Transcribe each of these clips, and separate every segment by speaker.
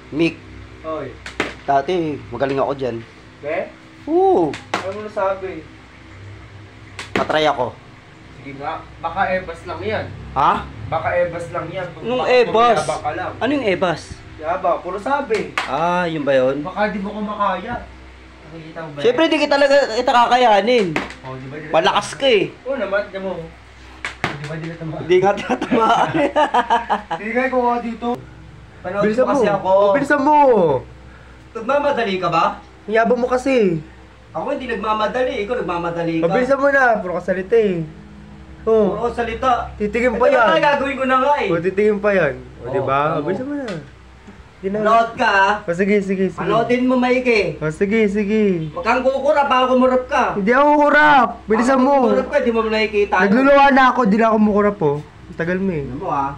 Speaker 1: Mick,
Speaker 2: Oy.
Speaker 1: dati magaling ako dyan.
Speaker 2: Be?
Speaker 1: Oo,
Speaker 2: Ano mo nasabi?
Speaker 1: patry ako.
Speaker 2: Sige nga. Baka ebas lang yan.
Speaker 1: Ha?
Speaker 2: Baka ebas lang yan.
Speaker 1: Nung
Speaker 2: Baka
Speaker 1: ebas?
Speaker 2: pumiyabang ka lang.
Speaker 1: Ano yung ebas?
Speaker 2: Yaba, puro sabi.
Speaker 1: Ah, yun ba yun?
Speaker 2: Baka di mo kumakaya. Nakikita mo ba?
Speaker 1: Siyempre, di kita talaga kita kakayanin.
Speaker 2: Oh, di ba?
Speaker 1: Malakas ka eh.
Speaker 2: Oo naman, di mo. Di ba di na tama?
Speaker 1: Hindi nga tinatamaan.
Speaker 2: Hindi kayo kuha dito. Panood
Speaker 3: Bilisan
Speaker 2: mo kasi
Speaker 3: mo.
Speaker 2: ako.
Speaker 3: Bilisan mo.
Speaker 1: Nagmamadali ka ba?
Speaker 3: Yabang mo kasi.
Speaker 1: Ako hindi nagmamadali. Ikaw nagmamadali ka.
Speaker 3: Pabilisan mo na. Puro ka salita eh. Oh.
Speaker 1: Oo, salita.
Speaker 3: Titingin pa
Speaker 1: Ito na
Speaker 3: yan.
Speaker 1: nga, gagawin ko na nga eh.
Speaker 3: O, titingin pa yan. O,
Speaker 1: Oo,
Speaker 3: diba?
Speaker 1: tama.
Speaker 3: Pabilisan mo na. Hindi na.
Speaker 1: Panood ka ha.
Speaker 3: O, sige, sige, sige.
Speaker 1: Panoodin mo maigi.
Speaker 3: O, sige, sige.
Speaker 1: Huwag kang kukurap, baka kumurap ka.
Speaker 3: Hindi ako kurap. Bilisan
Speaker 1: Baka
Speaker 3: mo.
Speaker 1: kumurap ka, di mo nakikita.
Speaker 3: Nagluluwa na ako. Di na ako mukurap po. Ang tagal mo eh.
Speaker 1: Alam mo ha.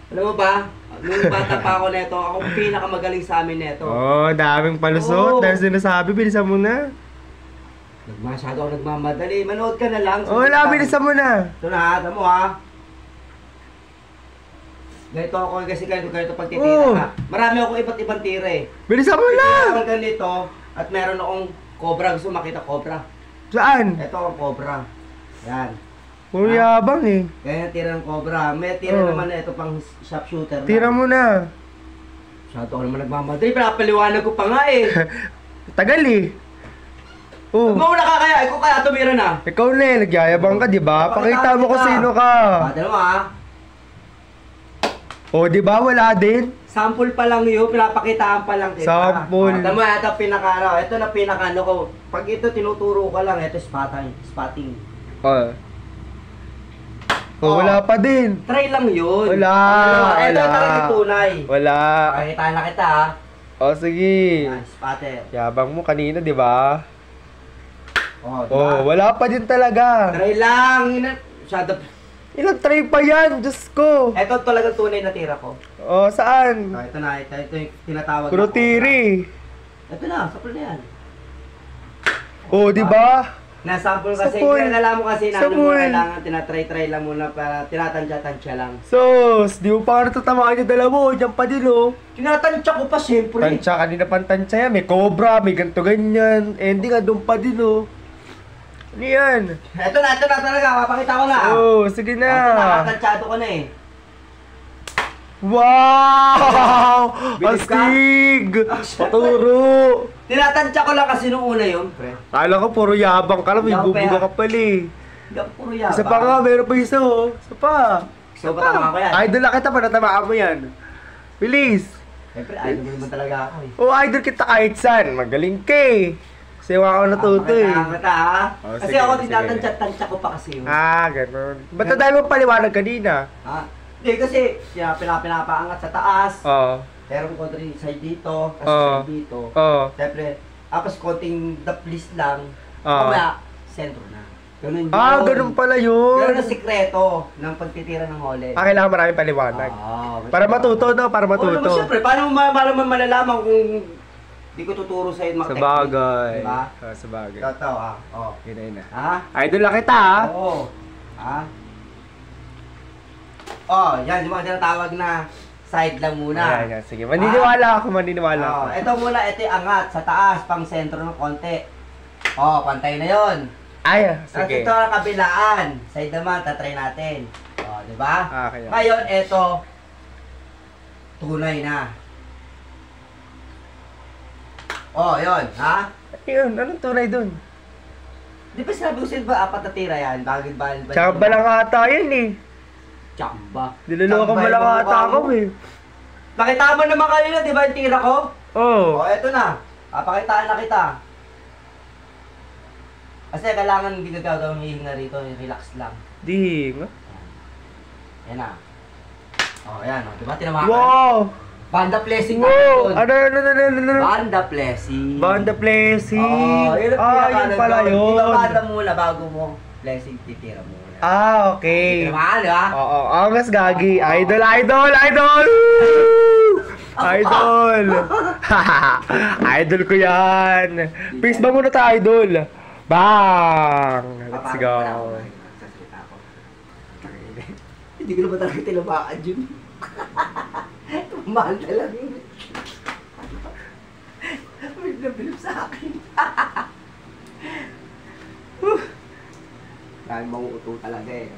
Speaker 1: Alam mo ba? Nung bata pa ako neto, ako ang pinakamagaling sa amin neto.
Speaker 3: Oh, daming palusot.
Speaker 1: Oo.
Speaker 3: Dahil sinasabi, bilisan mo na.
Speaker 1: Masyado ako nagmamadali. Manood ka na lang.
Speaker 3: Oh, wala, bilisan mo na.
Speaker 1: Ito na ha, alam mo ha. Ganito ako kasi ganito pag titira
Speaker 3: Oo.
Speaker 1: ka. Marami akong iba't ibang tira eh.
Speaker 3: Bilisan mo na.
Speaker 1: Titira ako ganito at meron akong cobra. Gusto mo makita cobra?
Speaker 3: Saan?
Speaker 1: Ito ang cobra. Yan.
Speaker 3: Puro yabang eh.
Speaker 1: Ganyan tira ng cobra. May tira
Speaker 3: Oo.
Speaker 1: naman na ito pang sharpshooter.
Speaker 3: Tira mo na.
Speaker 1: Masyado ako naman nagmamadali. Pinapaliwanag ko pa nga eh.
Speaker 3: Tagal eh. Oh.
Speaker 1: Huwag mo nakakaya. Ikaw kaya tumira na.
Speaker 3: Ikaw na eh, nagyayabang ka, di ba? Pakita mo kung sino ka.
Speaker 1: Alam mo ha.
Speaker 3: O, di ba? Wala din.
Speaker 1: Sample pa lang yun, pinapakitaan pa lang kita.
Speaker 3: Sample.
Speaker 1: Alam mo, ito pinaka, ito na pinaka, ano ko. Pag ito tinuturo ka lang, ito spotting.
Speaker 3: Oh.
Speaker 1: Oh.
Speaker 3: Wala pa din.
Speaker 1: Try lang yun.
Speaker 3: Wala,
Speaker 1: Ito
Speaker 3: wala.
Speaker 1: talaga tunay.
Speaker 3: Wala.
Speaker 1: Pakita na kita ha.
Speaker 3: O, sige.
Speaker 1: Yan, spotted.
Speaker 3: Yabang mo kanina, di ba?
Speaker 1: Oh, diba?
Speaker 3: Oh, wala pa din talaga.
Speaker 1: Try lang. Shadow.
Speaker 3: Ilang try pa yan? Diyos ko.
Speaker 1: Ito talaga tunay na tira ko.
Speaker 3: O, saan?
Speaker 1: Oh, ito na, ito yung tinatawag
Speaker 3: Puro
Speaker 1: na
Speaker 3: tiri.
Speaker 1: cobra. Ito na, sample na yan.
Speaker 3: O, di ba?
Speaker 1: Na-sample kasi,
Speaker 3: Sample.
Speaker 1: kaya alam mo kasi na ano mo
Speaker 3: Sample.
Speaker 1: kailangan, tinatry-try lang muna para tinatansya-tansya lang.
Speaker 3: Sos, di mo pa natatamaan yung dala mo. Diyan pa din, oh.
Speaker 1: Tinatansya ko pa siyempre.
Speaker 3: Tansya, kanina pang tansya yan. May cobra, may ganito ganyan. Ending, doon pa din, oh. Ano yan?
Speaker 1: Ito na talaga, mapakita ko na.
Speaker 3: Oh, sige na.
Speaker 1: Ito na, tansyado ko na eh.
Speaker 3: Wow!
Speaker 1: Bilis ka?
Speaker 3: Astig! Paturo!
Speaker 1: Tinatansya ko lang kasi nung una yun, pre.
Speaker 3: Kala ko puro yabang ka lang, may
Speaker 1: Hindi ako
Speaker 3: bubuga
Speaker 1: pera.
Speaker 3: ka pala eh.
Speaker 1: Hindi ako puro yaba.
Speaker 3: Isa pa nga, meron pa isa oh. Isa pa.
Speaker 1: So, patama ko yan.
Speaker 3: Idol na kita pa, natamaan mo yan. Bilis!
Speaker 1: Siyempre, idol mo naman talaga ako eh.
Speaker 3: Oh, idol kita kahit saan. Magaling ka eh. Kasi wala ako natuto eh.
Speaker 1: Mata ha.
Speaker 3: Oh,
Speaker 1: Kasi
Speaker 3: sige,
Speaker 1: ako
Speaker 3: sige.
Speaker 1: tinatansya-tansya ko pa kasi yun.
Speaker 3: Ah, ganun. Ba't na dahil mo paliwanag kanina?
Speaker 1: Ha? Hindi kasi, pinapaangat sa taas.
Speaker 3: Oo.
Speaker 1: Meron konting side dito, kasi
Speaker 3: Oo.
Speaker 1: side dito.
Speaker 3: Oo.
Speaker 1: Siyempre, tapos konting daplis lang.
Speaker 3: Oo.
Speaker 1: Kaya, sentro na. Ganun yun.
Speaker 3: Ah, ganun pala yun.
Speaker 1: Ganun ang sikreto ng pagtitira ng hole.
Speaker 3: Ah, kailangan maraming paliwanag. Para matuto, no? Para
Speaker 1: Oo naman,
Speaker 3: matuto.
Speaker 1: siyempre, paano mo malalaman kung di ko tuturo sa'yo mga
Speaker 3: Sa bagay.
Speaker 1: Diba?
Speaker 3: Ah, sa bagay.
Speaker 1: Totoo, ha? Oo.
Speaker 3: Yun na yun na.
Speaker 1: Ha?
Speaker 3: Idol na kita, ha?
Speaker 1: Oo. Ha? Oh, yan yung mga tinatawag na side lang muna.
Speaker 3: Ayan, yan. Sige, maniniwala ako, maniniwala ako.
Speaker 1: Oh, ito muna, ito yung angat sa taas, pang sentro ng konti. Oh, pantay na yon.
Speaker 3: Ay,
Speaker 1: Tapos
Speaker 3: sige.
Speaker 1: ito ang kabilaan. Side naman, tatry natin. Oh, di ba?
Speaker 3: Ah, kaya.
Speaker 1: Ngayon, ito, tunay na. Oh, yon, ha?
Speaker 3: Yun, anong tunay dun?
Speaker 1: Di ba sinabi ko sa'yo ba, apat na tira yan? Bakit ba?
Speaker 3: Tsaka ba lang ata yun eh.
Speaker 1: Tsamba.
Speaker 3: Niloloko mo lang ata ako eh.
Speaker 1: Nakita mo naman kanina, di ba yung tira ko?
Speaker 3: Oo.
Speaker 1: Oh, eto na. Papakitaan na kita. Kasi kailangan hindi ka gagawin hihinga rito, relax lang.
Speaker 3: Di nga.
Speaker 1: Yan na. Oh, ayan. Oh. Diba tinamakan?
Speaker 3: Wow!
Speaker 1: Banda blessing
Speaker 3: Wow!
Speaker 1: natin.
Speaker 3: Ano?
Speaker 1: Banda blessing.
Speaker 3: Banda blessing.
Speaker 1: Oh, yun ang
Speaker 3: Ah,
Speaker 1: pinaka-
Speaker 3: yun pala yun.
Speaker 1: Ibabanda muna bago mo blessing titira muna.
Speaker 3: Ah, okay.
Speaker 1: Tinamakan, di ba?
Speaker 3: Oo, angas gagi. Idol, idol, idol! Idol! Idol ko yan. Peace ba muna tayo, idol? Bang! Let's go.
Speaker 1: Sasalita ako. Hindi ko na ba talaga tinamaan yun? Mahal talaga yun. May nabilip sa akin. Dahil manguuto talaga eh.